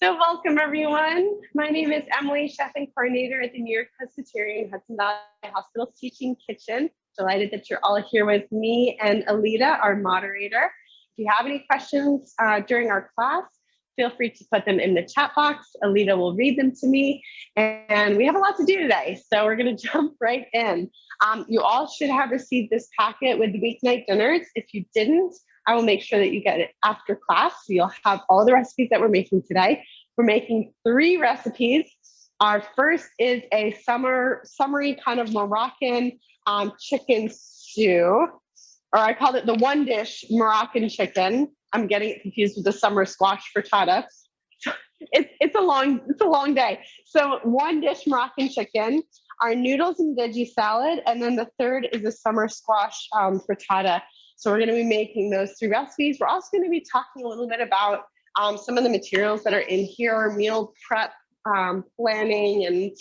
So welcome everyone. My name is Emily, chef and coordinator at the New York-Presbyterian Hudson Valley Hospital's Teaching Kitchen. Delighted that you're all here with me and Alita, our moderator. If you have any questions during our class, feel free to put them in the chat box. Alita will read them to me. And we have a lot to do today, so we're gonna jump right in. You all should have received this packet with the weeknight dinners. If you didn't, I will make sure that you get it after class. So you'll have all the recipes that we're making today. We're making 3 recipes. Our first is a summery kind of Moroccan chicken stew, or I called it the one dish Moroccan chicken. I'm getting it confused with the summer squash frittata. It's a long day. So one dish Moroccan chicken, our noodles and veggie salad, and then the third is a summer squash frittata. So we're going to be making those 3 recipes. We're also going to be talking a little bit about some of the materials that are in here, meal prep planning, and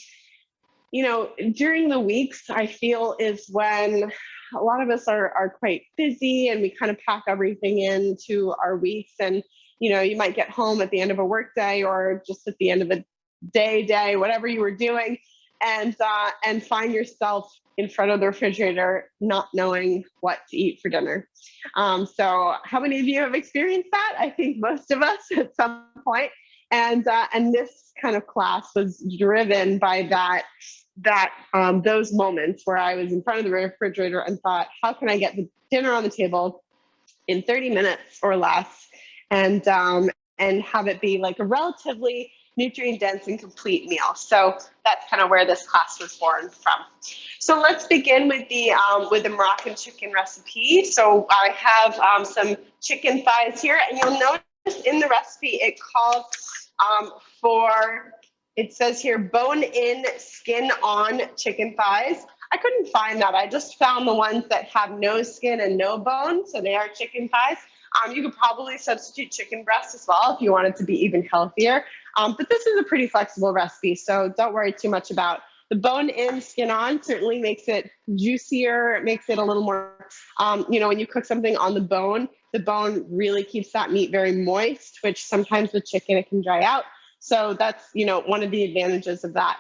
during the weeks, I feel is when a lot of us are quite busy and we kind of pack everything into our weeks. And you might get home at the end of a work day or just at the end of a day, whatever you were doing, and find yourself in front of the refrigerator, not knowing what to eat for dinner. So how many of you have experienced that? I think most of us at some point. And this kind of class was driven by those moments where I was in front of the refrigerator and thought, how can I get the dinner on the table in 30 minutes or less, and have it be like a relatively nutrient dense and complete meal. So that's kind of where this class was born from. So let's begin with the Moroccan chicken recipe. So I have some chicken thighs here, and you'll notice in the recipe it calls it says here bone-in, skin-on chicken thighs. I couldn't find that. I just found the ones that have no skin and no bone, so they are chicken thighs. You could probably substitute chicken breast as well if you wanted to be even healthier. But this is a pretty flexible recipe, so don't worry too much about the bone-in, skin-on. Certainly makes it juicier. It makes it a little more, when you cook something on the bone really keeps that meat very moist, which sometimes with chicken it can dry out. So that's, one of the advantages of that.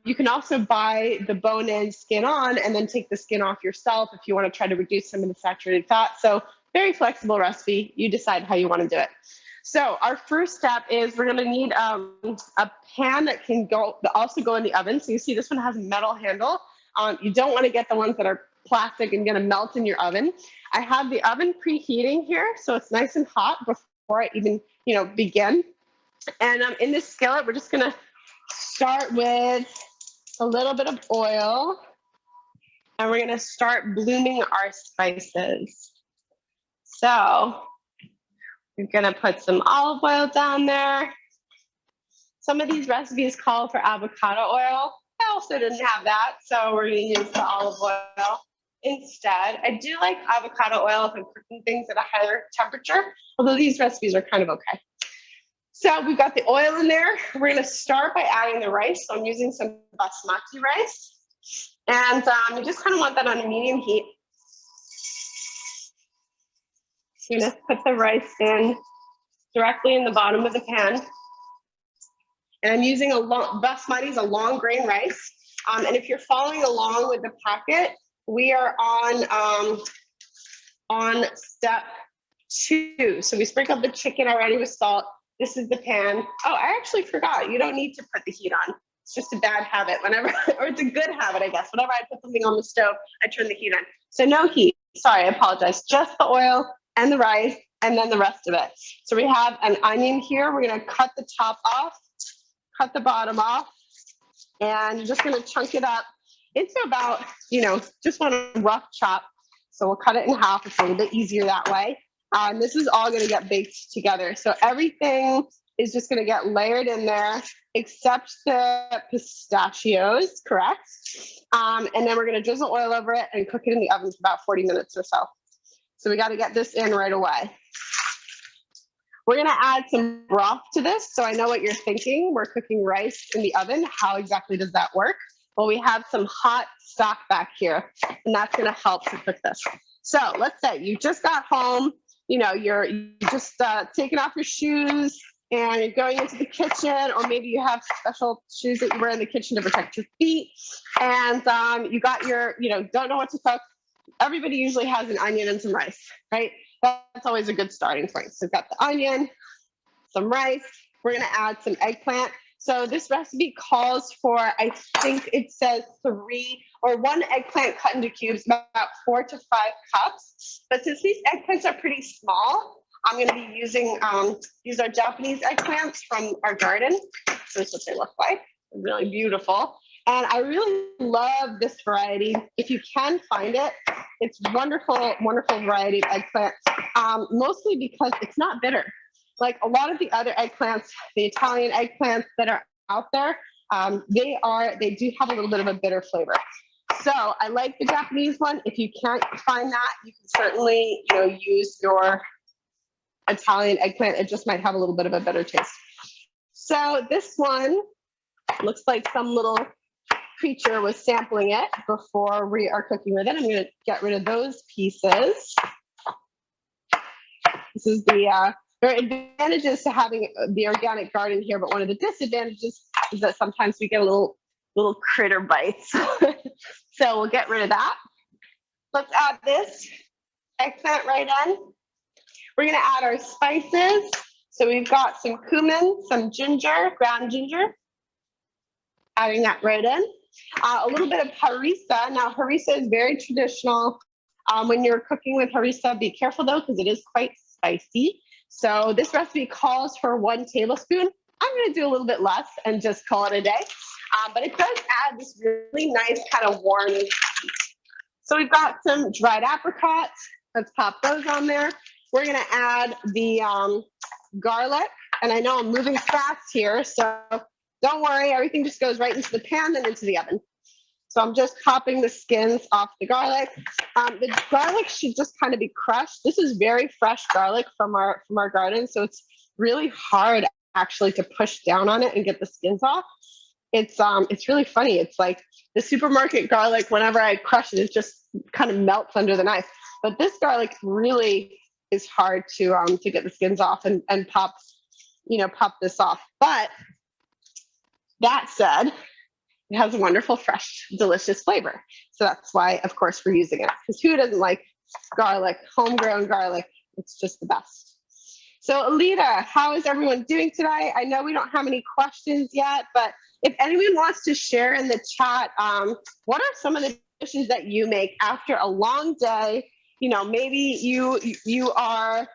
You can also buy the bone-in, skin-on, and then take the skin off yourself if you want to try to reduce some of the saturated fat. So very flexible recipe. You decide how you want to do it. So our first step is we're going to need a pan that can also go in the oven. So you see this one has a metal handle. You don't want to get the ones that are plastic and going to melt in your oven. I have the oven preheating here, so it's nice and hot before I even begin. And in this skillet, we're just going to start with a little bit of oil, and we're going to start blooming our spices. So we're going to put some olive oil down there. Some of these recipes call for avocado oil. I also didn't have that, so we're going to use the olive oil instead. I do like avocado oil if I'm cooking things at a higher temperature, although these recipes are kind of okay. So we've got the oil in there. We're going to start by adding the rice. So I'm using some basmati rice. And you just kind of want that on a medium heat. You're going to put the rice in directly in the bottom of the pan. And I'm using basmati is a long grain rice. And if you're following along with the packet, we are on step 2. So we sprinkled the chicken already with salt. This is the pan. Oh, I actually forgot. You don't need to put the heat on. It's just a bad habit or it's a good habit, I guess. Whenever I put something on the stove, I turn the heat on. So no heat. Sorry, I apologize. Just the oil and the rice and then the rest of it. So we have an onion here. We're going to cut the top off, cut the bottom off, and you're just going to chunk it up into about, just want a rough chop. So we'll cut it in half. It's a little bit easier that way. And this is all going to get baked together. So everything is just going to get layered in there except the pistachios, correct? And then we're going to drizzle oil over it and cook it in the oven for about 40 minutes or so. So we got to get this in right away. We're going to add some broth to this. So I know what you're thinking. We're cooking rice in the oven. How exactly does that work? Well, we have some hot stock back here, and that's going to help to cook this. So let's say you just got home. You're just taking off your shoes, and you're going into the kitchen, or maybe you have special shoes that you wear in the kitchen to protect your feet, and you got your, don't know what to cook. Everybody usually has an onion and some rice, right? That's always a good starting point. So we've got the onion, some rice. We're going to add some eggplant. So this recipe calls for, I think it says 1 eggplant cut into cubes, about 4 to 5 cups. But since these eggplants are pretty small, I'm going to be using, these are Japanese eggplants from our garden. So this is what they look like. Really beautiful. And I really love this variety. If you can find it, it's wonderful, wonderful variety of eggplant, mostly because it's not bitter. Like a lot of the other eggplants, the Italian eggplants that are out there, they do have a little bit of a bitter flavor. So I like the Japanese one. If you can't find that, you can certainly, use your Italian eggplant. It just might have a little bit of a better taste. So this one looks like some little creature was sampling it before we are cooking with it. I'm going to get rid of those pieces. This is there are advantages to having the organic garden here, but one of the disadvantages is that sometimes we get a little critter bites. So we'll get rid of that. Let's add this eggplant right in. We're going to add our spices. So we've got some cumin, some ginger, ground ginger. Adding that right in. A little bit of harissa. Now, harissa is very traditional. When you're cooking with harissa, be careful though, because it is quite spicy. So this recipe calls for 1 tablespoon. I'm going to do a little bit less and just call it a day. But it does add this really nice kind of warm. So we've got some dried apricots. Let's pop those on there. We're going to add the garlic. And I know I'm moving fast here, so don't worry. Everything just goes right into the pan and into the oven. So I'm just popping the skins off the garlic. The garlic should just kind of be crushed. This is very fresh garlic from our garden, so it's really hard actually to push down on it and get the skins off. It's really funny. It's like the supermarket garlic. Whenever I crush it, it just kind of melts under the knife. But this garlic really is hard to get the skins off and pop this off. But that said, it has a wonderful, fresh, delicious flavor. So that's why, of course, we're using it. Because who doesn't like garlic, homegrown garlic? It's just the best. So Alita, how is everyone doing today? I know we don't have any questions yet, but if anyone wants to share in the chat, what are some of the dishes that you make after a long day? Maybe you are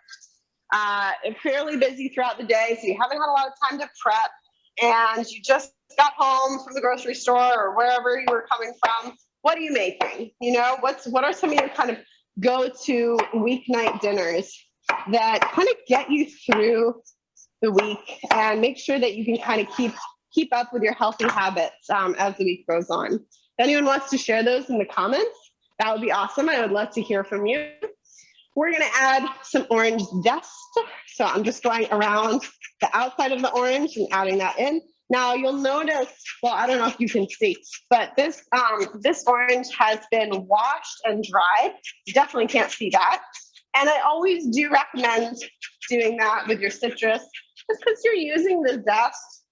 fairly busy throughout the day, so you haven't had a lot of time to prep, and you just got home from the grocery store or wherever you were coming from. What are you making? What are some of your kind of go-to weeknight dinners that kind of get you through the week and make sure that you can kind of keep up with your healthy habits as the week goes on? If anyone wants to share those in the comments, that would be awesome. I would love to hear from you. We're going to add some orange zest. So I'm just going around the outside of the orange and adding that in. Now you'll notice, well, I don't know if you can see, but this orange has been washed and dried. You definitely can't see that. And I always do recommend doing that with your citrus, just because you're using the zest.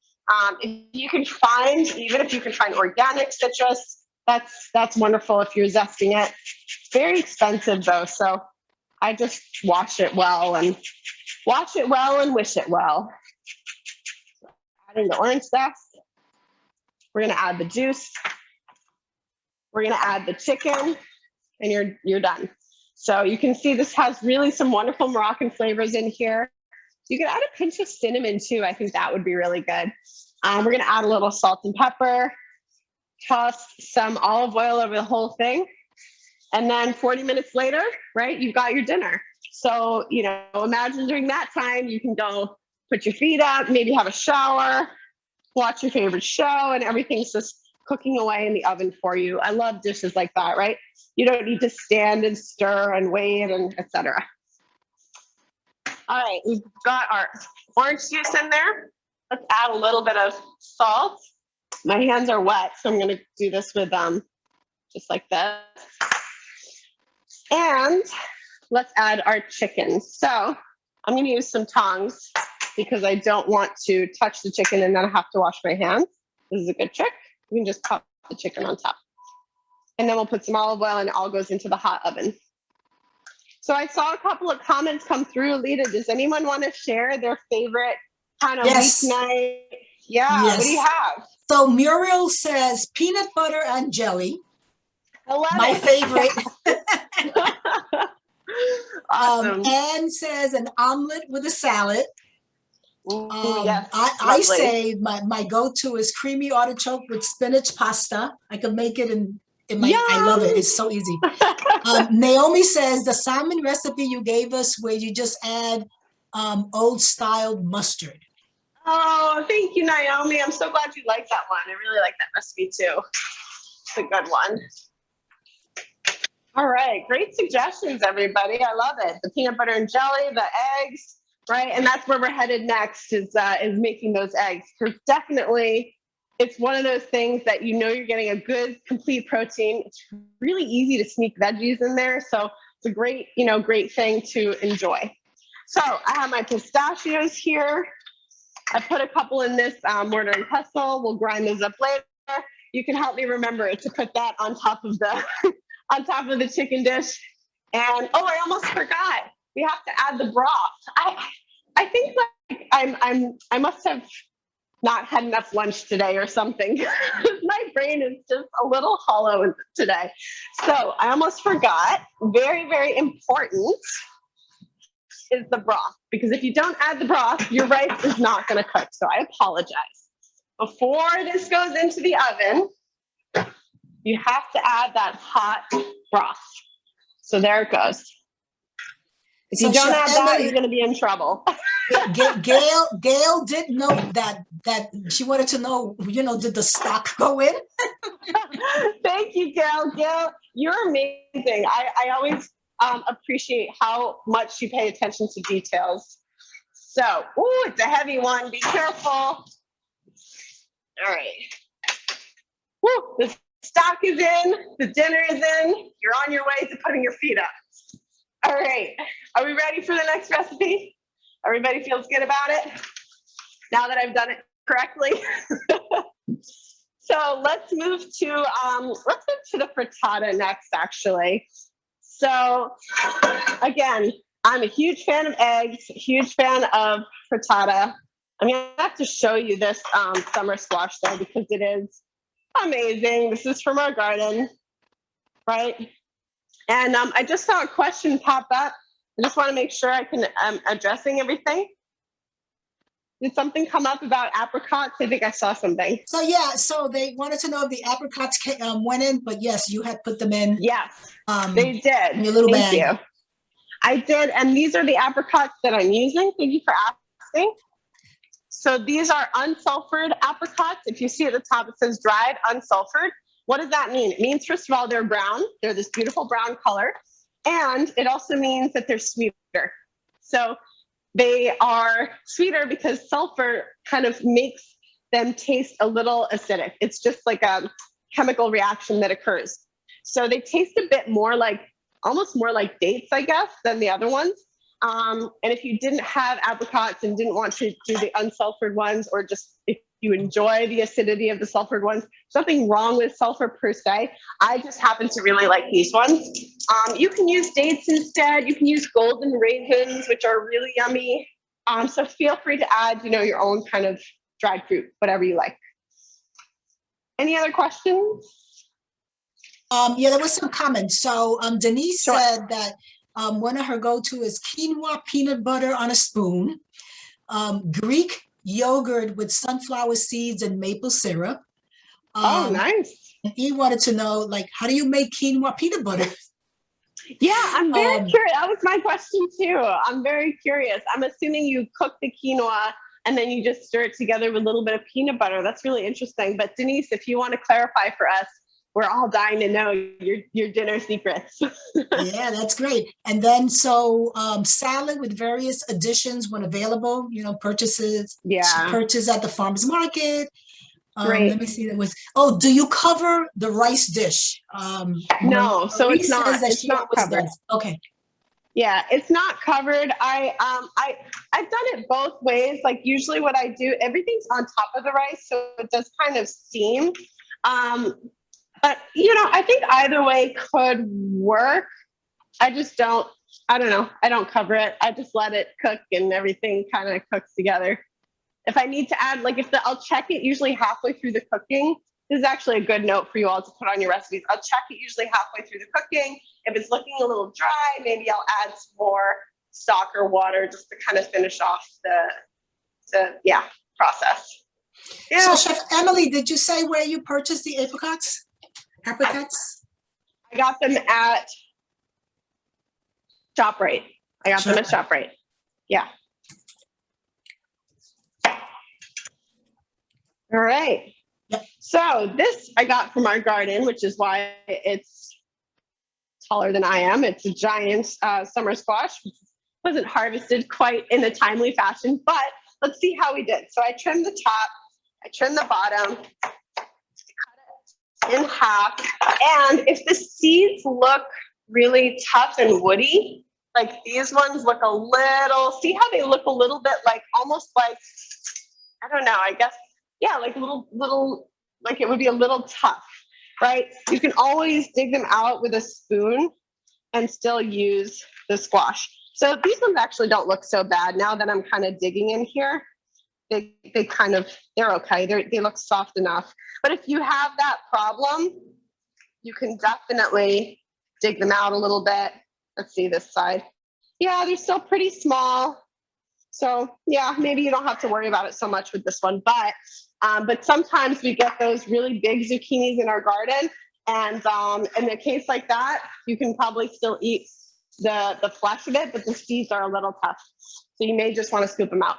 If you can find, even if you can find organic citrus, that's wonderful if you're zesting it. It's very expensive though, so I just wash it well and wish it well. Adding the orange zest. We're going to add the juice. We're going to add the chicken, and you're done. So you can see this has really some wonderful Moroccan flavors in here. You can add a pinch of cinnamon too. I think that would be really good. We're going to add a little salt and pepper, toss some olive oil over the whole thing. And then 40 minutes later, right, you've got your dinner. So, imagine during that time, you can go put your feet up, maybe have a shower, watch your favorite show, and everything's just cooking away in the oven for you. I love dishes like that, right? You don't need to stand and stir and wait and etc. All right, we've got our orange juice in there. Let's add a little bit of salt. My hands are wet, so I'm going to do this with just like this. And let's add our chicken. So I'm going to use some tongs because I don't want to touch the chicken and then I have to wash my hands. This is a good trick. You can just pop the chicken on top. And then we'll put some olive oil and it all goes into the hot oven. So I saw a couple of comments come through. Lita, does anyone want to share their favorite kind of weeknight? Yeah, yes. What do you have? So Muriel says peanut butter and jelly. I love my it. favorite. Awesome. Anne says an omelet with a salad. Yes, I say my go-to is creamy artichoke with spinach pasta. I can make it in my, I love it. It's so easy. Naomi says the salmon recipe you gave us where you just add old style mustard. Oh, thank you, Naomi. I'm so glad you like that one. I really like that recipe too. It's a good one. All right, great suggestions, everybody. I love it. The peanut butter and jelly, the eggs, right? And that's where we're headed next is making those eggs. Because definitely it's one of those things that you know you're getting a good, complete protein. It's really easy to sneak veggies in there. So it's a great, great thing to enjoy. So I have my pistachios here. I put a couple in this mortar and pestle. We'll grind those up later. You can help me remember to put that on top of the on top of the chicken dish. And oh, I almost forgot. We have to add the broth. I think like I must have not had enough lunch today or something. My brain is just a little hollow today. So I almost forgot. Very, very important is the broth, because if you don't add the broth, your rice is not going to cook. So I apologize. Before this goes into the oven, you have to add that hot broth. So there it goes. If you don't add that, you're going to be in trouble. Gail didn't know that she wanted to know, did the stock go in? Thank you, Gail. Gail, you're amazing. I always appreciate how much you pay attention to details. So, it's a heavy one. Be careful. All right. The stock is in. The dinner is in. You're on your way to putting your feet up. All right. Are we ready for the next recipe? Everybody feels good about it? Now that I've done it correctly. So let's move to the frittata next, actually. So again, I'm a huge fan of eggs, huge fan of frittata. I'm gonna have to show you this summer squash though, because it is amazing. This is from our garden, right? And I just saw a question pop up. I just want to make sure I'm addressing everything. Did something come up about apricots? I think I saw something. So they wanted to know if the apricots went in, but yes, you had put them in. Yes, they did. In your little bag. Thank you. I did, and these are the apricots that I'm using. Thank you for asking. So these are unsulfured apricots. If you see at the top, it says dried, unsulfured. What does that mean? It means, first of all, they're brown. They're this beautiful brown color. And it also means that they're sweeter. So they are sweeter because sulfur kind of makes them taste a little acidic. It's just like a chemical reaction that occurs. So they taste a bit more like, almost more like dates, I guess, than the other ones. And if you didn't have apricots and didn't want to do the unsulfured ones, or just if you enjoy the acidity of the sulfured ones, nothing wrong with sulfur per se. I just happen to really like these ones. You can use dates instead. You can use golden raisins, which are really yummy. So feel free to add, your own kind of dried fruit, whatever you like. Any other questions? There was some comments. So Denise Sure. said that one of her go-to is quinoa peanut butter on a spoon, Greek yogurt with sunflower seeds and maple syrup. Oh, nice. And he wanted to know, how do you make quinoa peanut butter? Yeah, I'm very curious. That was my question too. I'm very curious. I'm assuming you cook the quinoa and then you just stir it together with a little bit of peanut butter. That's really interesting. But Denise, if you want to clarify for us, we're all dying to know your dinner secrets. Yeah, that's great. And then salad with various additions when available, purchase at the farmer's market. Great. Let me see. Do you cover the rice dish? No, so Marie it's not covered. Okay. Yeah, it's not covered. I've done it both ways. Like usually what I do, everything's on top of the rice, so it does kind of steam. But I think either way could work. I don't know. I don't cover it. I just let it cook and everything kind of cooks together. If I need to add, I'll check it usually halfway through the cooking. This is actually a good note for you all to put on your recipes. I'll check it usually halfway through the cooking. If it's looking a little dry, maybe I'll add some more stock or water just to kind of finish off the process. Yeah. So Chef Emily, did you say where you purchased the apricots? Apricots? I got them at ShopRite. I got them at ShopRite. Yeah. All right. Yep. So this I got from our garden, which is why it's taller than I am. It's a giant summer squash, which wasn't harvested quite in a timely fashion, but let's see how we did. So I trimmed the top, I trimmed the bottom, cut it in half. And if the seeds look really tough and woody, like these ones look a little, see how they look a little bit almost like, I don't know, I guess, yeah, like little, like it would be a little tough, right? You can always dig them out with a spoon and still use the squash. So these ones actually don't look so bad now that I'm kind of digging in here. They're okay. They look soft enough. But if you have that problem, you can definitely dig them out a little bit. Let's see this side. Yeah, they're still pretty small. So yeah, maybe you don't have to worry about it so much with this one, but sometimes we get those really big zucchinis in our garden, and in a case like that, you can probably still eat the flesh of it, but the seeds are a little tough. So you may just want to scoop them out.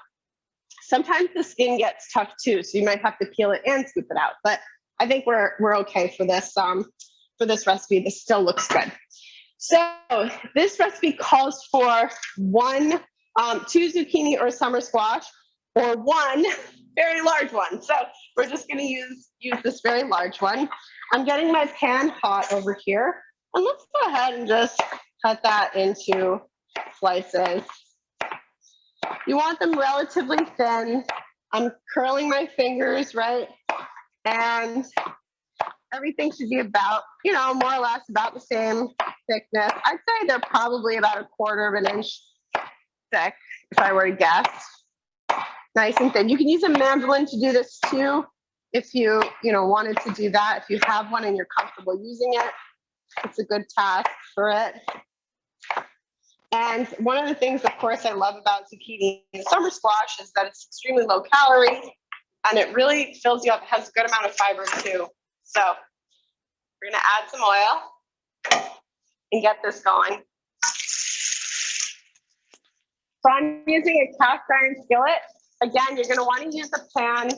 Sometimes the skin gets tough too, so you might have to peel it and scoop it out. But I think we're okay for this recipe. This still looks good. So this recipe calls for 2 zucchini or summer squash, or 1 very large one. So we're just going to use this very large one. I'm getting my pan hot over here, and let's go ahead and just cut that into slices. You want them relatively thin. I'm curling my fingers, right? And everything should be about, more or less about the same thickness. I'd say they're probably about 1/4 of an inch thick, if I were to guess. Nice and thin. You can use a mandolin to do this too, if you wanted to do that. If you have one and you're comfortable using it, it's a good task for it. And one of the things, of course, I love about zucchini and summer squash is that it's extremely low calorie, and it really fills you up. It has a good amount of fiber too. So we're gonna add some oil and get this going. So I'm using a cast iron skillet. Again, you're gonna wanna use a pan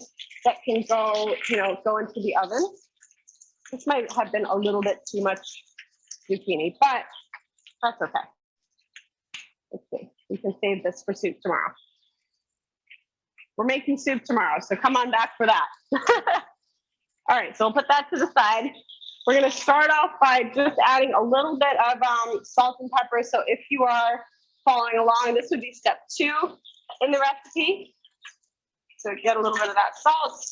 that can go into the oven. This might have been a little bit too much zucchini, but that's okay. Let's see, we can save this for soup tomorrow. We're making soup tomorrow, so come on back for that. All right, so we'll put that to the side. We're gonna start off by just adding a little bit of salt and pepper. So if you are following along, this would be step 2 in the recipe. So get a little bit of that salt.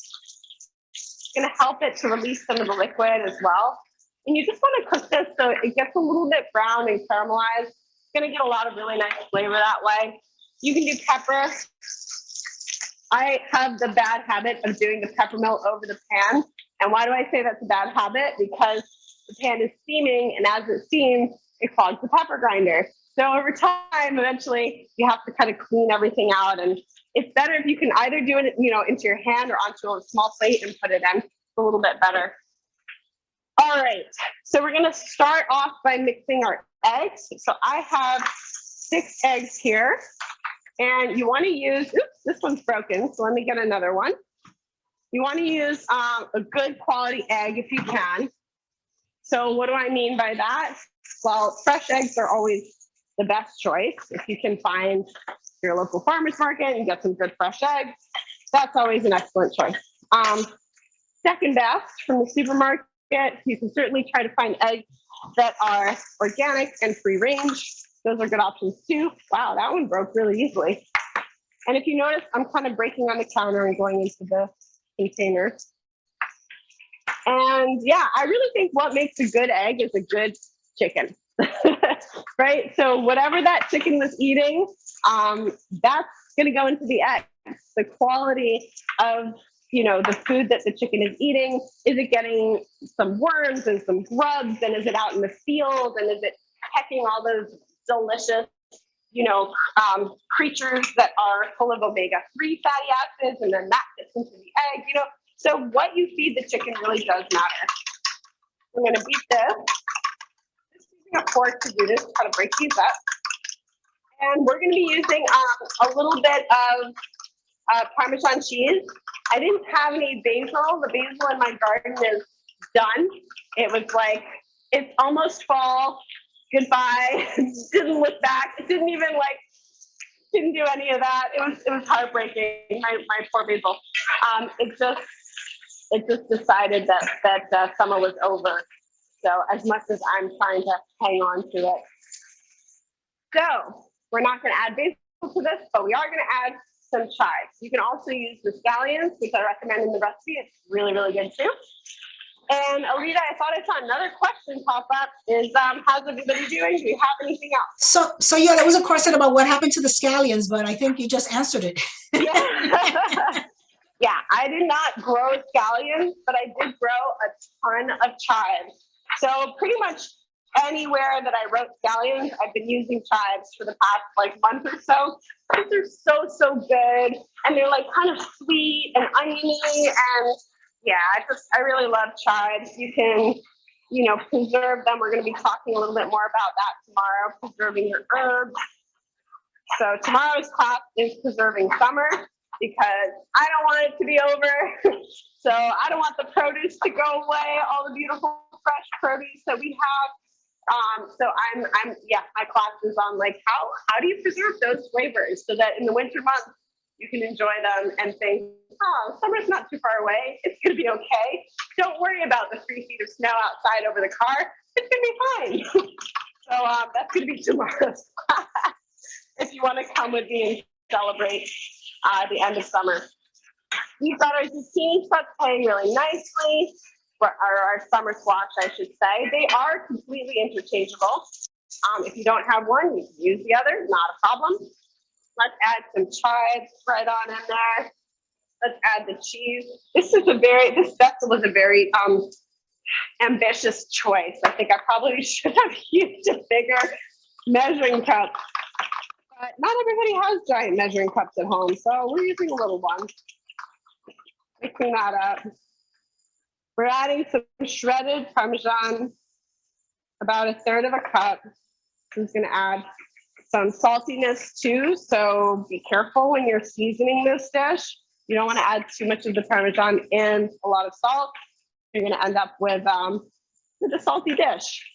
It's gonna help it to release some of the liquid as well. And you just wanna cook this so it gets a little bit brown and caramelized. It's gonna get a lot of really nice flavor that way. You can do pepper. I have the bad habit of doing the pepper mill over the pan. And why do I say that's a bad habit? Because the pan is steaming, and as it steams, it clogs the pepper grinder. So over time, eventually, you have to kind of clean everything out. And it's better if you can either do it, into your hand or onto a small plate and put it in. It's a little bit better. All right, so we're gonna start off by mixing our eggs. So I have 6 eggs here, and you wanna use, oops, this one's broken, so let me get another one. You wanna use a good quality egg if you can. So what do I mean by that? Well, fresh eggs are always the best choice. If you can find your local farmer's market and get some good fresh eggs, that's always an excellent choice. Second best, from the supermarket, you can certainly try to find eggs that are organic and free range. Those are good options too. Wow, that one broke really easily. And if you notice, I'm kind of breaking on the counter and going into the containers. And yeah, I really think what makes a good egg is a good chicken, right? So whatever that chicken was eating, that's going to go into the egg. The quality of, the food that the chicken is eating, is it getting some worms and some grubs, and is it out in the field, and is it pecking all those delicious, creatures that are full of omega-3 fatty acids, and then that gets into the egg, So what you feed the chicken really does matter. I'm going to beat this. Just using a fork to do this, try to break these up. And we're going to be using a little bit of Parmesan cheese. I didn't have any basil. The basil in my garden is done. It was like, it's almost fall. Goodbye. Didn't look back. It didn't even didn't do any of that. It was heartbreaking. My poor basil. It just decided that summer was over. So as much as I'm trying to hang on to it. So we're not going to add basil to this, but we are going to add some chives. You can also use the scallions, which I recommend in the recipe. It's really, really good too. And Alita, I thought I saw another question pop up. Is how's everybody doing? Do you have anything else? So yeah, there was a question about what happened to the scallions, but I think you just answered it. Yeah. Yeah, I did not grow scallions, but I did grow a ton of chives. So pretty much anywhere that I wrote scallions, I've been using chives for the past month or so. They're so good, and they're kind of sweet and oniony, and yeah, I really love chives. You can, preserve them. We're going to be talking a little bit more about that tomorrow, preserving your herbs. So tomorrow's class is preserving summer, because I don't want it to be over. So I don't want the produce to go away, all the beautiful fresh produce that we have. So my class is on how do you preserve those flavors so that in the winter months you can enjoy them and think, oh, summer's not too far away. It's going to be okay. Don't worry about the 3 feet of snow outside over the car. It's going to be fine. So that's going to be tomorrow's class if you want to come with me and celebrate the end of summer. We've got our zucchini sauteing really nicely, or our summer squash, I should say. They are completely interchangeable. If you don't have one, you can use the other, not a problem. Let's add some chives right on in there. Let's add the cheese. This vessel was a very ambitious choice. I think I probably should have used a bigger measuring cup. But not everybody has giant measuring cups at home, so we're using a little one. Mixing that up. We're adding some shredded Parmesan, about 1/3 of a cup. I'm just going to add some saltiness too, so be careful when you're seasoning this dish. You don't want to add too much of the Parmesan and a lot of salt. You're going to end up with a salty dish.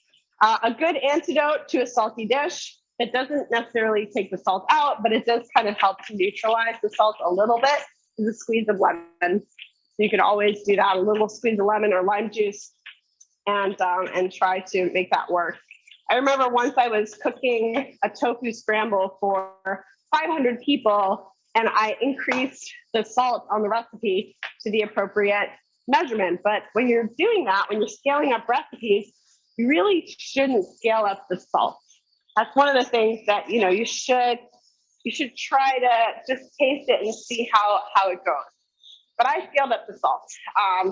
A good antidote to a salty dish, it doesn't necessarily take the salt out, but it does kind of help to neutralize the salt a little bit, is a squeeze of lemon. So you can always do that, a little squeeze of lemon or lime juice, and try to make that work. I remember once I was cooking a tofu scramble for 500 people, and I increased the salt on the recipe to the appropriate measurement. But when you're doing that, when you're scaling up recipes, you really shouldn't scale up the salt. That's one of the things that you should try to just taste it and see how it goes. But I scaled up the salt.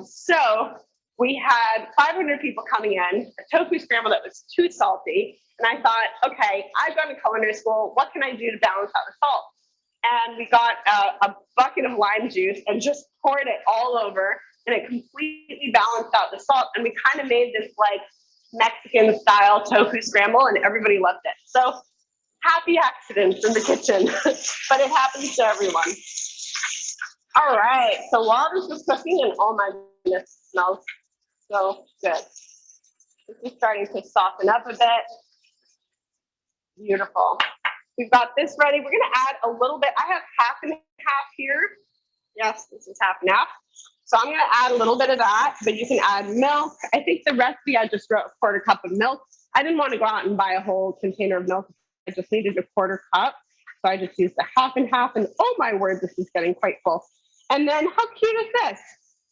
So we had 500 people coming in, a tofu scramble that was too salty. And I thought, okay, I've gone to culinary school. What can I do to balance out the salt? And we got a bucket of lime juice and just poured it all over. And it completely balanced out the salt. And we kind of made this Mexican style tofu scramble, and everybody loved it. So happy accidents in the kitchen, but it happens to everyone. All right, so while this is cooking, and oh my goodness, it smells so good. This is starting to soften up a bit. Beautiful. We've got this ready. We're gonna add a little bit. I have half and half here. Yes, this is half and half. So I'm gonna add a little bit of that, but you can add milk. I think the recipe I just wrote, 1/4 cup of milk. I didn't want to go out and buy a whole container of milk. I just needed a quarter cup. So I just used a half and half, and oh my word, this is getting quite full. And then how cute is this?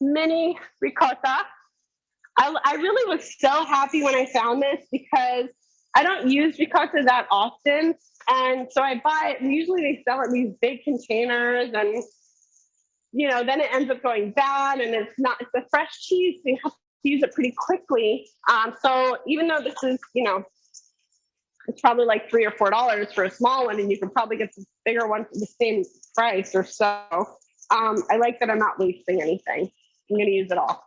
Mini ricotta. I really was so happy when I found this because I don't use ricotta that often. And so I buy it, and usually they sell it in these big containers, and then it ends up going bad, and it's a fresh cheese, so you have to use it pretty quickly. So even though this is, it's probably like $3 or $4 for a small one, and you can probably get some bigger one for the same price or so. I like that I'm not wasting anything. I'm going to use it all.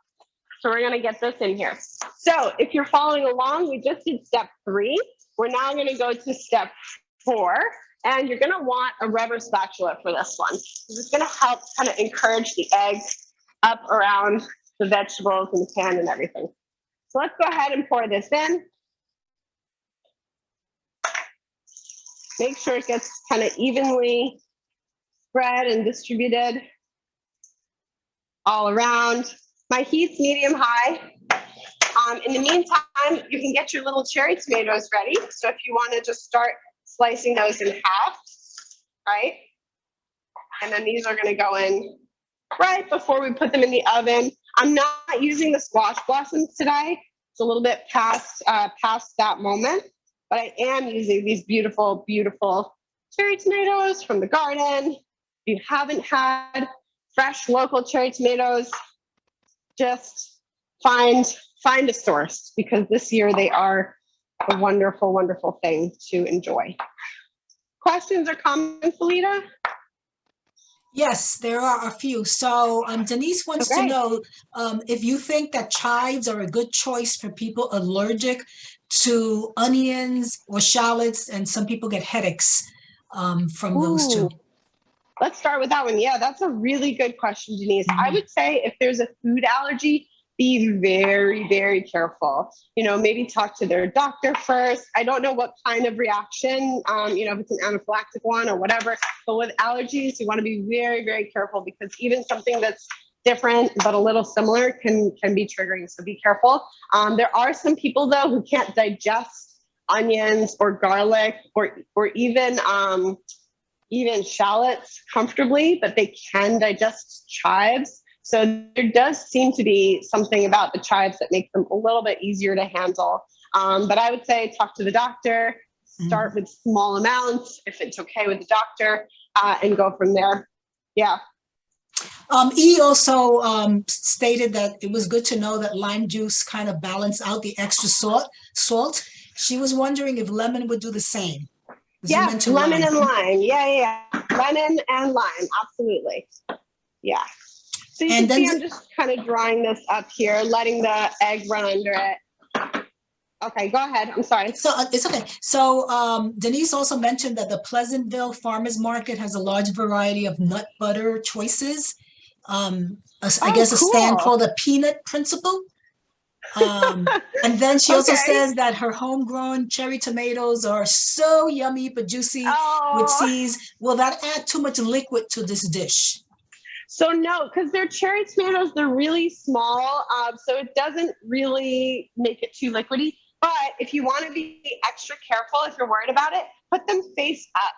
So we're going to get this in here. So if you're following along, we just did step 3. We're now going to go to step 4, and you're going to want a rubber spatula for this one. This is going to help kind of encourage the eggs up around the vegetables and the pan and everything. So let's go ahead and pour this in. Make sure it gets kind of evenly spread and distributed all around. My heat's medium high. In the meantime, you can get your little cherry tomatoes ready. So if you want to just start slicing those in half, right? And then these are going to go in right before we put them in the oven. I'm not using the squash blossoms today. It's a little bit past that moment, but I am using these beautiful, beautiful cherry tomatoes from the garden. If you haven't had fresh local cherry tomatoes, just find a source, because this year they are a wonderful, wonderful thing to enjoy. Questions or comments, Alita? Yes, there are a few. So Denise wants to know if you think that chives are a good choice for people allergic to onions or shallots, and some people get headaches from those too. Let's start with that one. Yeah, that's a really good question, Denise. I would say if there's a food allergy, be very, very careful. Maybe talk to their doctor first. I don't know what kind of reaction, if it's an anaphylactic one or whatever, but with allergies, you want to be very, very careful, because even something that's different but a little similar can be triggering. So be careful. There are some people though who can't digest onions or garlic or even shallots comfortably, but they can digest chives. So there does seem to be something about the chives that makes them a little bit easier to handle. But I would say talk to the doctor, start with small amounts if it's okay with the doctor, and go from there. Yeah. E also stated that it was good to know that lime juice kind of balanced out the extra salt. She was wondering if lemon would do the same. Yeah, lemon and lime. Yeah. Lemon and lime. Absolutely. Yeah. So you can see I'm just kind of drying this up here, letting the egg run under it. Okay, go ahead. I'm sorry. So it's okay. So Denise also mentioned that the Pleasantville Farmers Market has a large variety of nut butter choices. I guess a stand called a peanut principle. And then she also says that her homegrown cherry tomatoes are so yummy but juicy with seeds. Will that add too much liquid to this dish? So no, because they're cherry tomatoes, they're really small, so it doesn't really make it too liquidy. But if you want to be extra careful, if you're worried about it, put them face up,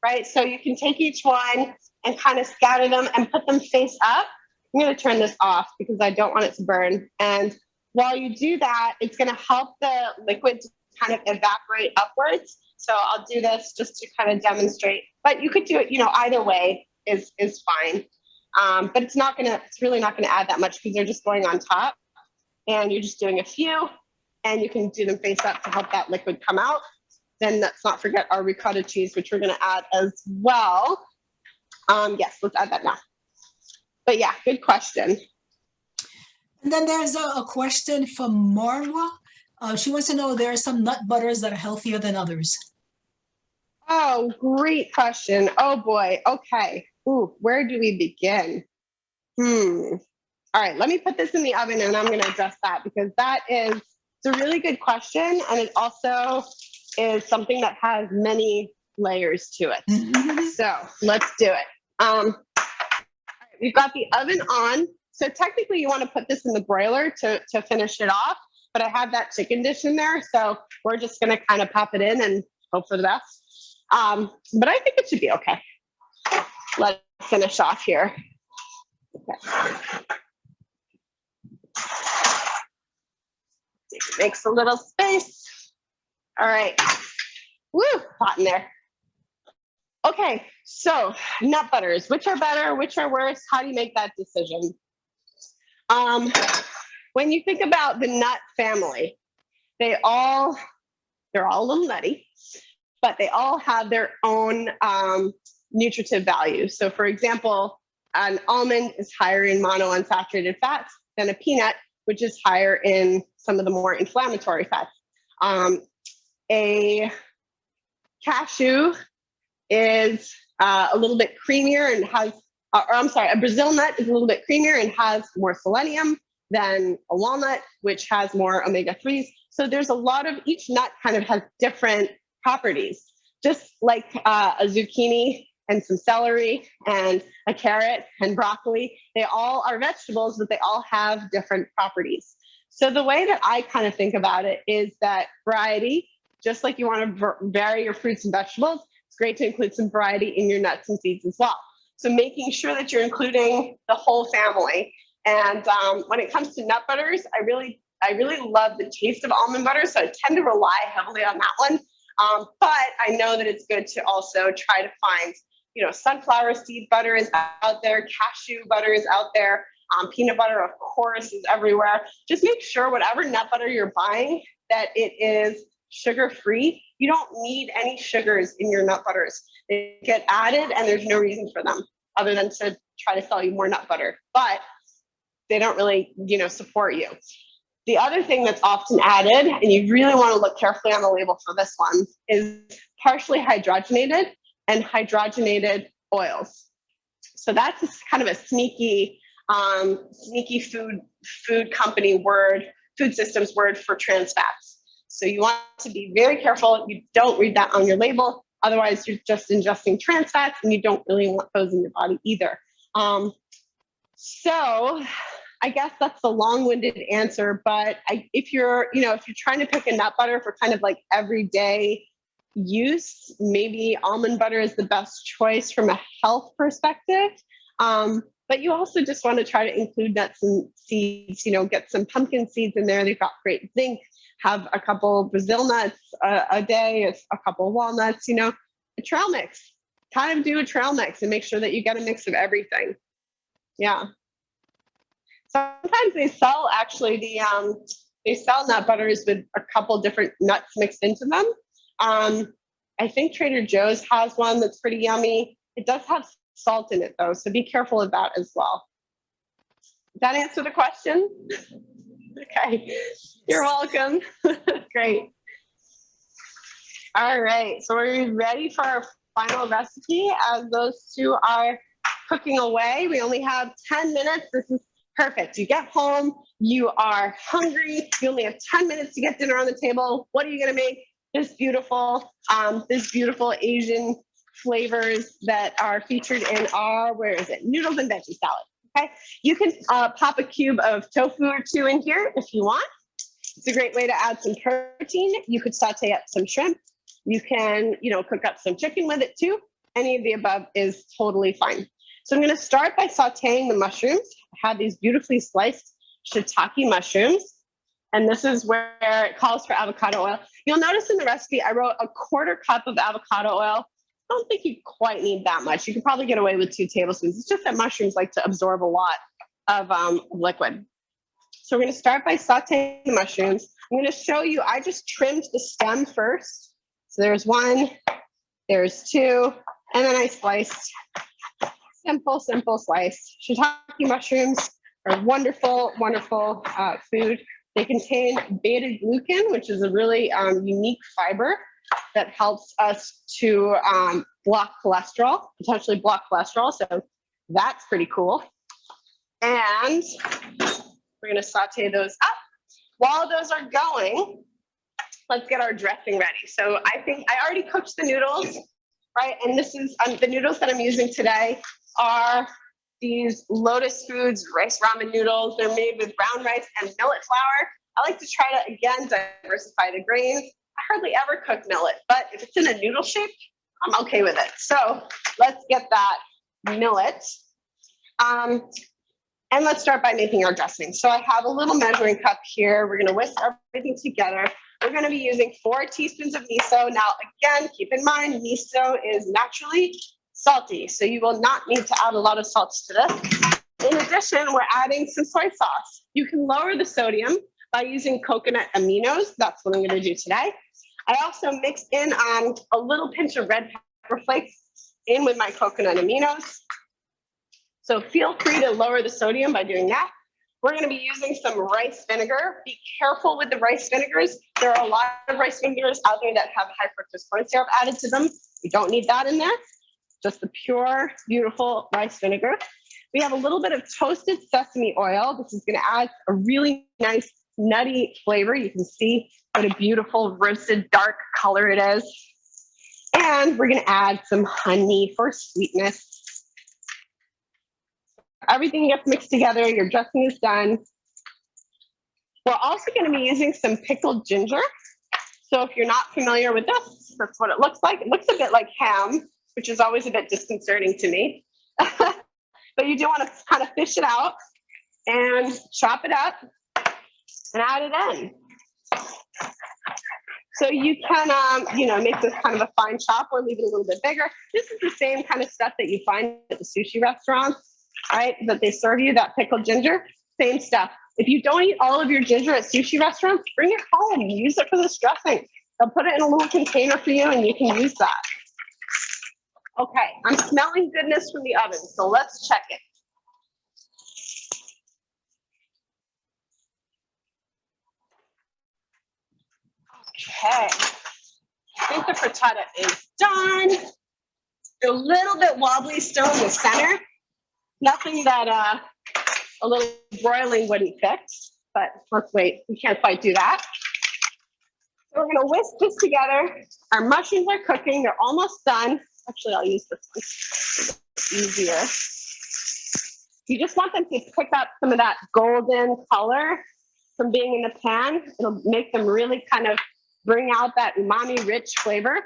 right? So you can take each one and kind of scatter them and put them face up. I'm going to turn this off because I don't want it to burn. And while you do that, it's going to help the liquid to kind of evaporate upwards. So I'll do this just to kind of demonstrate. But you could do it, either way is fine. But it's really not gonna add that much because they're just going on top, and you're just doing a few, and you can do them face up to help that liquid come out. Then let's not forget our ricotta cheese, which we're gonna add as well. Yes, let's add that now. But yeah, good question. And then there's a question from Marwa. She wants to know, there are some nut butters that are healthier than others. Oh, great question. Oh boy. Okay. Ooh, where do we begin? All right, let me put this in the oven and I'm going to address that, because it's a really good question. And it also is something that has many layers to it. So let's do it. We've got the oven on. So technically you want to put this in the broiler to finish it off, but I have that chicken dish in there. So we're just going to kind of pop it in and hope for the best. But I think it should be okay. Let's finish off here. Okay. Makes a little space. All right. Woo, hot in there. Okay, so nut butters, which are better, which are worse? How do you make that decision? When you think about the nut family, they're all a little nutty, but they all have their own nutritive value. So for example, an almond is higher in monounsaturated fats than a peanut, which is higher in some of the more inflammatory fats. A cashew is a little bit creamier and has, a Brazil nut is a little bit creamier and has more selenium than a walnut, which has more omega-3s. So there's a lot of, each nut kind of has different properties, just like a zucchini and some celery and a carrot and broccoli. They all are vegetables, but they all have different properties. So the way that I kind of think about it is that variety, just like you want to vary your fruits and vegetables, it's great to include some variety in your nuts and seeds as well. So making sure that you're including the whole family. And when it comes to nut butters, I really love the taste of almond butter, so I tend to rely heavily on that one. But I know that it's good to also try to find, sunflower seed butter is out there, cashew butter is out there, peanut butter, of course, is everywhere. Just make sure whatever nut butter you're buying, that it is sugar-free. You don't need any sugars in your nut butters. They get added and there's no reason for them other than to try to sell you more nut butter. But they don't really, support you. The other thing that's often added, and you really want to look carefully on the label for this one, is partially hydrogenated and hydrogenated oils. So that's kind of a sneaky food company word, food systems word for trans fats. So you want to be very careful. You don't read that on your label. Otherwise, you're just ingesting trans fats, and you don't really want those in your body either. So I guess that's the long-winded answer, but if you're trying to pick a nut butter for kind of like everyday use, maybe almond butter is the best choice from a health perspective. But you also just want to try to include nuts and seeds, get some pumpkin seeds in there. They've got great zinc. Have a couple Brazil nuts a day, a couple walnuts, a trail mix. Kind of do a trail mix and make sure that you get a mix of everything. Yeah. Sometimes they sell they sell nut butters with a couple different nuts mixed into them. I think Trader Joe's has one that's pretty yummy. It does have salt in it though, so be careful of that as well. Does that answer the question? Okay, you're welcome. Great. All right, so are we ready for our final recipe as those two are cooking away? We only have 10 minutes. This is perfect. You get home, you are hungry, you only have 10 minutes to get dinner on the table. What are you gonna make? This beautiful Asian flavors that are featured in our, Noodles and Veggie salad, okay? You can pop a cube of tofu or two in here if you want. It's a great way to add some protein. You could saute up some shrimp. You can, cook up some chicken with it too. Any of the above is totally fine. So I'm gonna start by sauteing the mushrooms. I have these beautifully sliced shiitake mushrooms. And this is where it calls for avocado oil. You'll notice in the recipe, I wrote a 1/4 cup of avocado oil. I don't think you quite need that much. You can probably get away with 2 tablespoons. It's just that mushrooms like to absorb a lot of liquid. So we're gonna start by sauteing the mushrooms. I'm gonna show you, I just trimmed the stem first. So there's 1, there's 2, and then I sliced. Simple slice. Shiitake mushrooms are wonderful, wonderful food. They contain beta-glucan, which is a really unique fiber that helps us to block cholesterol, potentially block cholesterol. So that's pretty cool. And we're gonna saute those up. While those are going, let's get our dressing ready. So I think I already cooked the noodles, right? And this is the noodles that I'm using today are these Lotus Foods rice ramen noodles. They're made with brown rice and millet flour. I like to try to, again, diversify the grains. I hardly ever cook millet, but if it's in a noodle shape, I'm okay with it. So let's get that millet. And let's start by making our dressing. So I have a little measuring cup here. We're gonna whisk everything together. We're gonna be using 4 teaspoons of miso. Now, again, keep in mind, miso is naturally salty, so you will not need to add a lot of salt to this. In addition, we're adding some soy sauce. You can lower the sodium by using coconut aminos. That's what I'm gonna do today. I also mixed in a little pinch of red pepper flakes in with my coconut aminos. So feel free to lower the sodium by doing that. We're going to be using some rice vinegar. Be careful with the rice vinegars. There are a lot of rice vinegars out there that have high fructose corn syrup added to them. You don't need that in there. Just the pure, beautiful rice vinegar. We have a little bit of toasted sesame oil. This is going to add a really nice nutty flavor. You can see what a beautiful roasted dark color it is. And we're going to add some honey for sweetness. Everything gets mixed together. Your dressing is done. We're also going to be using some pickled ginger. So if you're not familiar with this, that's what it looks like. It looks a bit like ham, which is always a bit disconcerting to me. But you do want to kind of fish it out and chop it up and add it in. So you can, make this kind of a fine chop or leave it a little bit bigger. This is the same kind of stuff that you find at the sushi restaurants. Right, that they serve you, that pickled ginger, same stuff. If you don't eat all of your ginger at sushi restaurants, bring it home, use it for this dressing. They'll put it in a little container for you and you can use that. Okay, I'm smelling goodness from the oven, so let's check it. Okay, I think the frittata is done. They're a little bit wobbly still in the center. Nothing that a little broiling wouldn't fix, but let's wait. We can't quite do that. So we're gonna whisk this together. Our mushrooms are cooking. They're almost done. Actually, I'll use this one. It's easier. You just want them to pick up some of that golden color from being in the pan. It'll make them really kind of bring out that umami-rich flavor.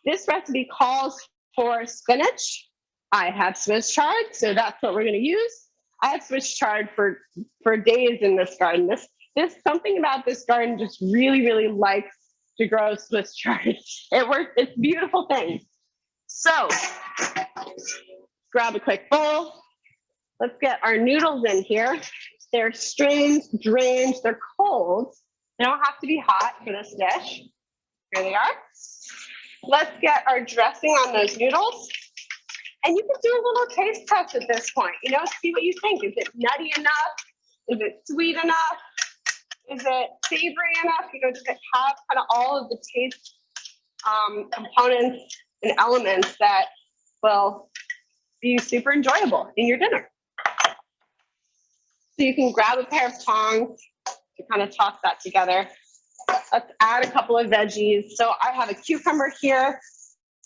This recipe calls for spinach. I have Swiss chard, so that's what we're going to use. I have Swiss chard for days in this garden. This something about this garden just really, really likes to grow Swiss chard. It works. It's a beautiful thing. So grab a quick bowl. Let's get our noodles in here. They're strained, drained. They're cold. They don't have to be hot for this dish. Here they are. Let's get our dressing on those noodles. And you can do a little taste test at this point, see what you think. Is it nutty enough? Is it sweet enough? Is it savory enough? Does it have kind of all of the taste components and elements that will be super enjoyable in your dinner? So you can grab a pair of tongs to kind of toss that together. Let's add a couple of veggies. So I have a cucumber here.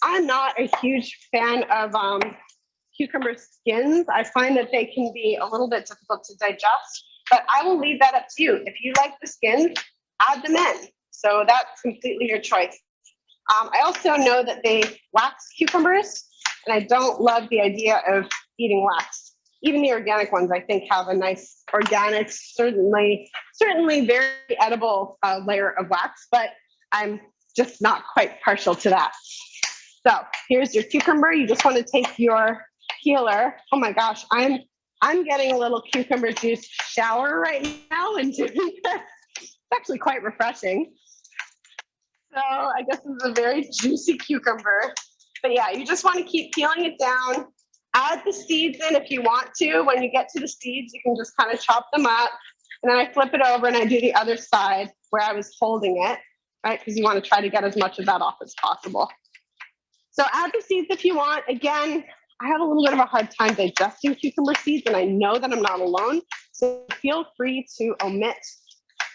I'm not a huge fan of cucumber skins. I find that they can be a little bit difficult to digest, but I will leave that up to you. If you like the skins, add them in. So that's completely your choice. I also know that they wax cucumbers, and I don't love the idea of eating wax. Even the organic ones, I think, have a nice organic, certainly very edible layer of wax, but I'm just not quite partial to that. So here's your cucumber. You just want to take your peeler. Oh my gosh, I'm getting a little cucumber juice shower right now and doing this. It's actually quite refreshing. So I guess this is a very juicy cucumber. But yeah, you just want to keep peeling it down. Add the seeds in if you want to. When you get to the seeds, you can just kind of chop them up. And then I flip it over and I do the other side where I was holding it, right? Because you want to try to get as much of that off as possible. So add the seeds if you want. Again, I have a little bit of a hard time digesting cucumber seeds, and I know that I'm not alone. So feel free to omit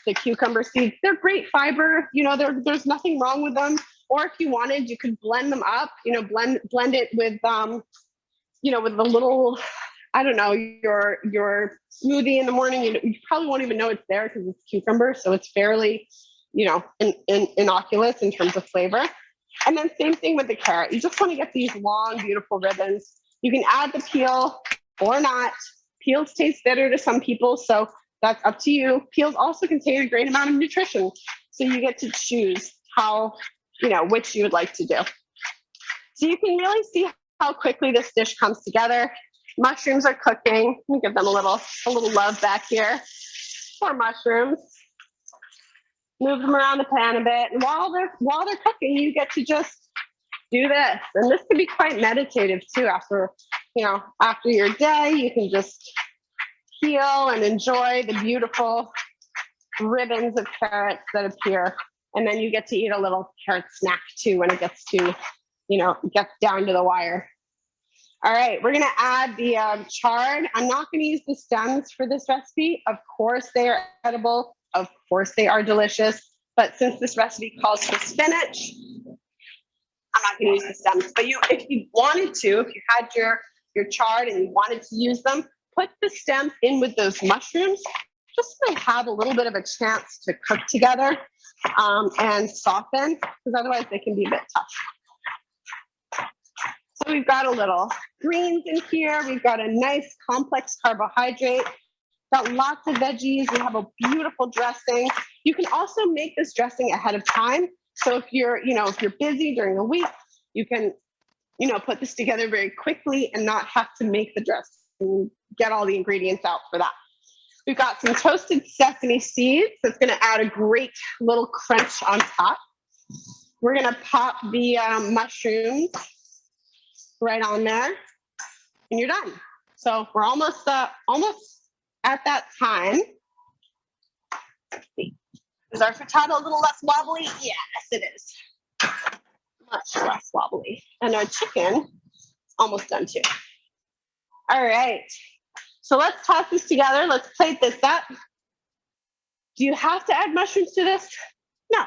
the cucumber seeds. They're great fiber. There's nothing wrong with them. Or if you wanted, you could blend them up. Blend it with with a little, I don't know, your smoothie in the morning. You probably won't even know it's there because it's cucumber, so it's fairly, innocuous in terms of flavor. And then same thing with the carrot. You just want to get these long, beautiful ribbons. You can add the peel or not. Peels taste bitter to some people, so that's up to you. Peels also contain a great amount of nutrition, so you get to choose how, which you would like to do. So you can really see how quickly this dish comes together. Mushrooms are cooking. Let me give them a little love back here. More mushrooms. Move them around the pan a bit, and while they're cooking, you get to just do this. And this can be quite meditative too. After your day, you can just peel and enjoy the beautiful ribbons of carrots that appear. And then you get to eat a little carrot snack too when it gets to, gets down to the wire. All right, we're gonna add the chard. I'm not gonna use the stems for this recipe. Of course they are edible. Of course they are delicious. But since this recipe calls for spinach, I'm not gonna use the stems. But if you wanted to, if you had your chard and you wanted to use them, put the stems in with those mushrooms, just so they have a little bit of a chance to cook together and soften, because otherwise they can be a bit tough. So we've got a little greens in here. We've got a nice complex carbohydrate. Got lots of veggies. We have a beautiful dressing. You can also make this dressing ahead of time. So if you're busy during the week, you can, put this together very quickly and not have to make the dressing, get all the ingredients out for that. We've got some toasted sesame seeds. That's going to add a great little crunch on top. We're going to pop the mushrooms right on there, and you're done. So we're almost at that time. Is our frittata a little less wobbly? Yes, it is. Much less wobbly. And our chicken almost done too. All right. So let's toss this together. Let's plate this up. Do you have to add mushrooms to this? No.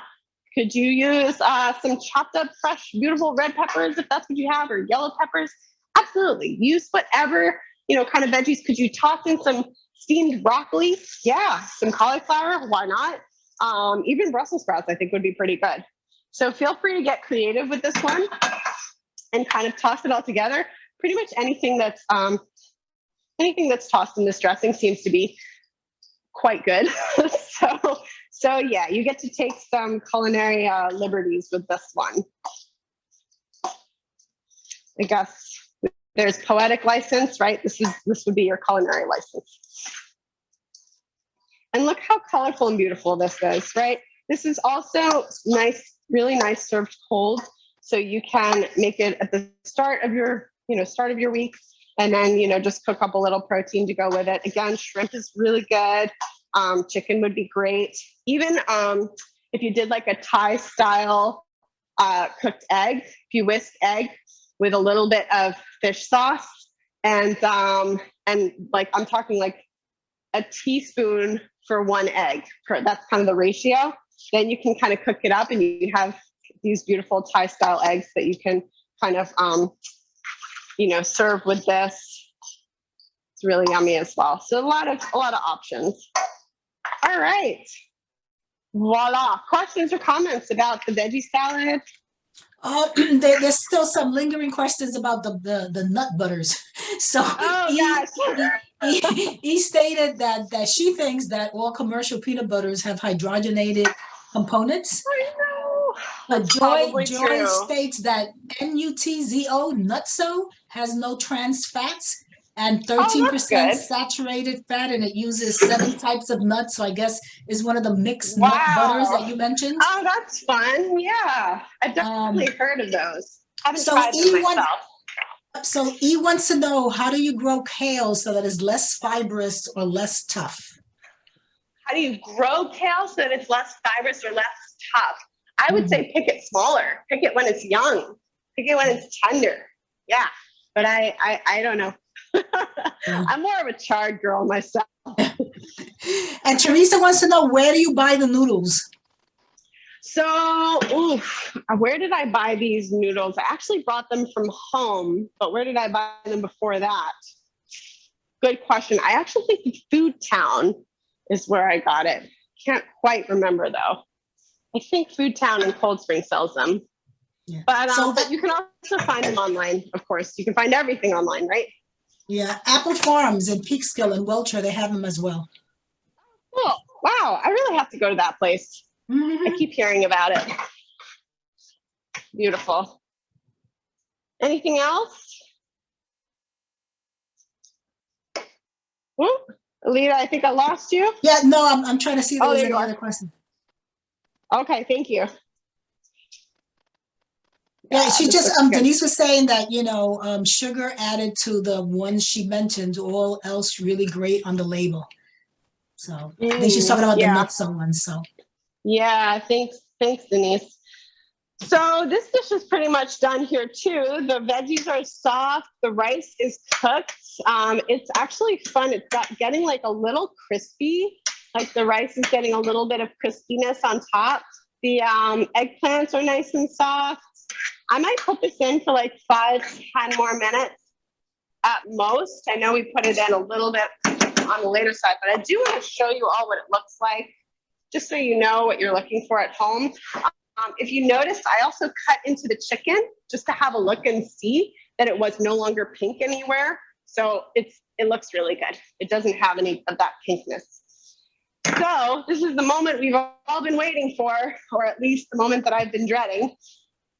Could you use some chopped up, fresh, beautiful red peppers if that's what you have, or yellow peppers? Absolutely. Use whatever, kind of veggies. Could you toss in some steamed broccoli? Yeah. Some cauliflower? Why not? Even Brussels sprouts, I think, would be pretty good. So feel free to get creative with this one and kind of toss it all together. Pretty much anything that's tossed in this dressing seems to be quite good. So yeah, you get to take some culinary liberties with this one. I guess there's poetic license, right? This would be your culinary license. And look how colorful and beautiful this is, right? This is also nice, really nice served cold. So you can make it at the start of your week, and then, just cook up a little protein to go with it. Again, shrimp is really good. Chicken would be great. Even if you did like a Thai style cooked egg, if you whisk egg with a little bit of fish sauce and like, I'm talking like a teaspoon for one egg, that's kind of the ratio. Then you can kind of cook it up and you have these beautiful Thai style eggs that you can kind of, serve with this. It's really yummy as well. So a lot of options. All right. Voila. Questions or comments about the veggie salad? There's still some lingering questions about the nut butters. So he stated that she thinks that all commercial peanut butters have hydrogenated components. I know. But Joy states that NUTZO, Nutso, has no trans fats and 13% saturated fat, and it uses 7 types of nuts. So I guess is one of the mixed nut butters that you mentioned. Oh, that's fun. Yeah, I've definitely heard of those. I haven't tried them myself. So E wants to know, how do you grow kale so that it's less fibrous or less tough? How do you grow kale so that it's less fibrous or less tough? I would say pick it smaller. Pick it when it's young. Pick it when it's tender. Yeah, but I don't know. I'm more of a chard girl myself. And Teresa wants to know, where do you buy the noodles? So, where did I buy these noodles? I actually brought them from home, but where did I buy them before that? Good question. I actually think Food Town is where I got it. Can't quite remember though. I think Food Town in Cold Spring sells them. Yeah. But, So but you can also find them online, of course. You can find everything online, right? yeah, Apple Farms and Peekskill and Welcher, they have them as well. Cool. Wow, I really have to go to that place. I keep hearing about it. Beautiful. Anything else? Whoop. Alita, I think I lost you. Yeah, no, I'm trying to see if there was there any you are. other question. Okay, thank you. Yeah, she this just looks good. Denise was saying that, you know, sugar added to the ones she mentioned, all else really great on the label. So I think she's talking about the nutso ones. So yeah, thanks, Denise. So this dish is pretty much done here too. The veggies are soft. The rice is cooked. It's actually fun. It's getting like a little crispy. Like the rice is getting a little bit of crispiness on top. The eggplants are nice and soft. I might put this in for like 5-10 more minutes at most. I know we put it in a little bit on the later side, but I do want to show you all what it looks like, just so you know what you're looking for at home. If you noticed, I also cut into the chicken just to have a look and see that it was no longer pink anywhere. So it looks really good. It doesn't have any of that pinkness. So this is the moment we've all been waiting for, or at least the moment that I've been dreading.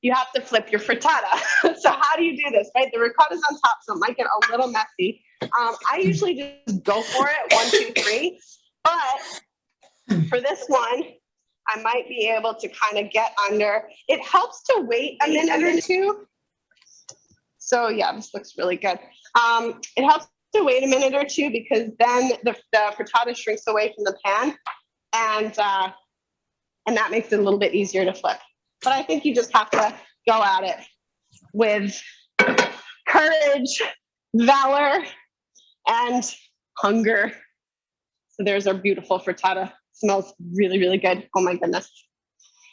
You have to flip your frittata. So how do you do this, right? The ricotta's on top, so it might get a little messy. I usually just go for it, 1, 2, 3. But for this one, I might be able to kind of get under. It helps to wait a minute or two. So yeah, this looks really good. It helps to wait a minute or two because then the frittata shrinks away from the pan, and that makes it a little bit easier to flip. But I think you just have to go at it with courage, valor, and hunger. So there's our beautiful frittata. Smells really, really good. Oh my goodness.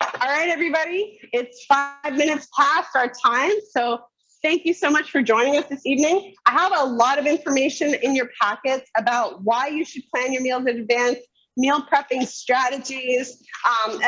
All right, everybody. It's 5 minutes past our time. So thank you so much for joining us this evening. I have a lot of information in your packets about why you should plan your meals in advance, meal prepping strategies,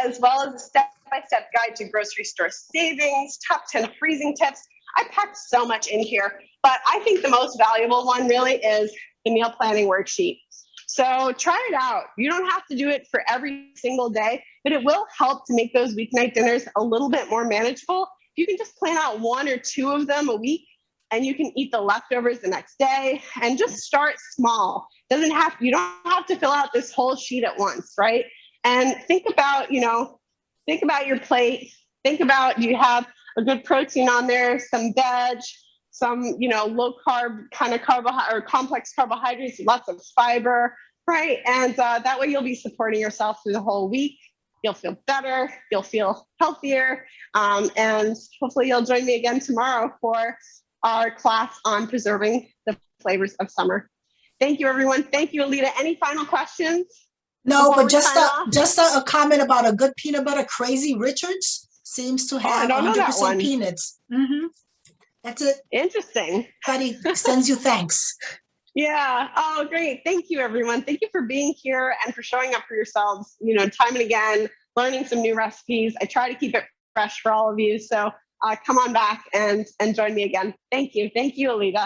as well as a step-by-step guide to grocery store savings, top 10 freezing tips. I packed so much in here, but I think the most valuable one really is the meal planning worksheet. So try it out. You don't have to do it for every single day, but it will help to make those weeknight dinners a little bit more manageable. You can just plan out 1 or 2 of them a week, and you can eat the leftovers the next day, and just start small. You don't have to fill out this whole sheet at once, right? And think about your plate. Think about, do you have a good protein on there, some veg, some, low carb kind of carbohydrate or complex carbohydrates, lots of fiber, right? And that way you'll be supporting yourself through the whole week. You'll feel better, you'll feel healthier, and hopefully you'll join me again tomorrow for our class on preserving the flavors of summer. Thank you, everyone. Thank you, Alita. Any final questions? No, but just a comment about a good peanut butter. Crazy Richards seems to have 100% peanuts. Mm-hmm. That's it. Interesting. Buddy sends you thanks. Yeah. Oh, great. Thank you, everyone. Thank you for being here and for showing up for yourselves, time and again, learning some new recipes. I try to keep it fresh for all of you. So come on back and join me again. Thank you. Thank you, Alita.